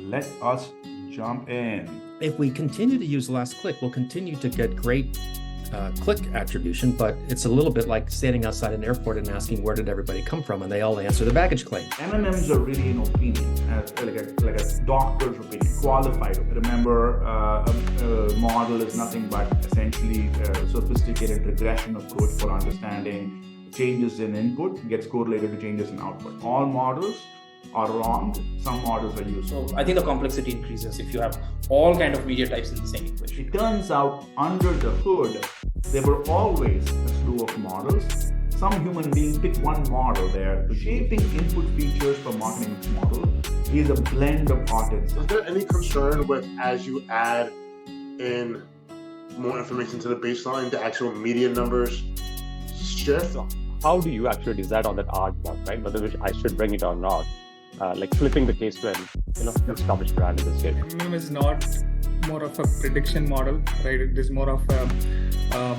let us jump in. If we continue to use last click, we'll continue to get great click attribution, but it's a little bit like standing outside an airport and asking where did everybody come from, and they all answer the baggage claim. MMMs are really an opinion, like a doctor's opinion, qualified. Remember, a model is nothing but essentially a sophisticated regression approach for understanding changes in input gets correlated to changes in output. All models are wrong. Some models are useful. So I think the complexity increases if you have all kind of media types in the same equation. It turns out under the hood, there were always a slew of models. Some human being picked one model there. Shaping input features for marketing model is a blend of audiences. Is there any concern with, as you add in more information to the baseline, the actual media numbers shift? How do you actually decide on that art block, right? Whether I should bring it or not? Like flipping the case when, established brand in this case. MMM is not more of a prediction model, right? It is more of a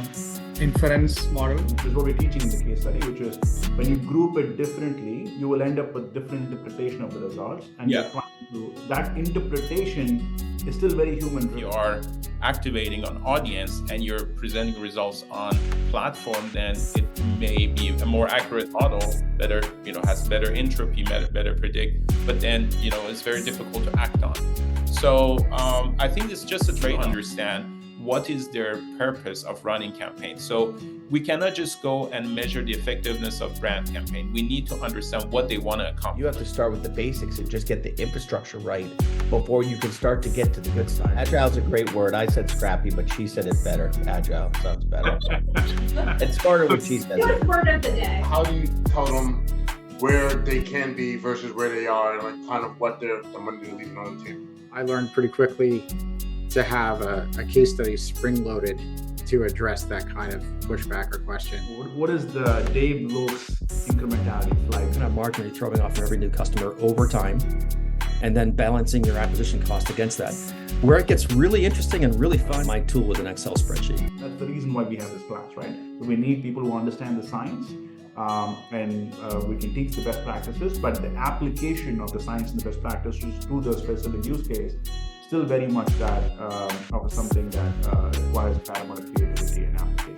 inference model. This is what we're teaching in the case study, which is when you group it differently, you will end up with different interpretation of the results. And you're trying to, that interpretation is still very human. You are activating an audience and you're presenting results on platform, then it may be a more accurate model, better, has better entropy, better predict, but then, it's very difficult to act on. So I think it's just a trade to understand what is their purpose of running campaigns. So we cannot just go and measure the effectiveness of brand campaign. We need to understand what they want to accomplish. You have to start with the basics and just get the infrastructure right before you can start to get to the good side. Agile is a great word. I said scrappy, but she said it better. Agile sounds better. It started with she said it. Word of the day. How do you tell them where they can be versus where they are, and like kind of what they're leaving on the table? I learned pretty quickly to have a case study spring-loaded to address that kind of pushback or question. What is the Dave Lokes incrementality flight? Kind of margin you're throwing off from every new customer over time, and then balancing your acquisition cost against that. Where it gets really interesting and really fun, my tool is an Excel spreadsheet. That's the reason why we have this class, right? We need people who understand the science, and we can teach the best practices, but the application of the science and the best practices to the specific use case still very much that of something that requires a fair amount of creativity and application.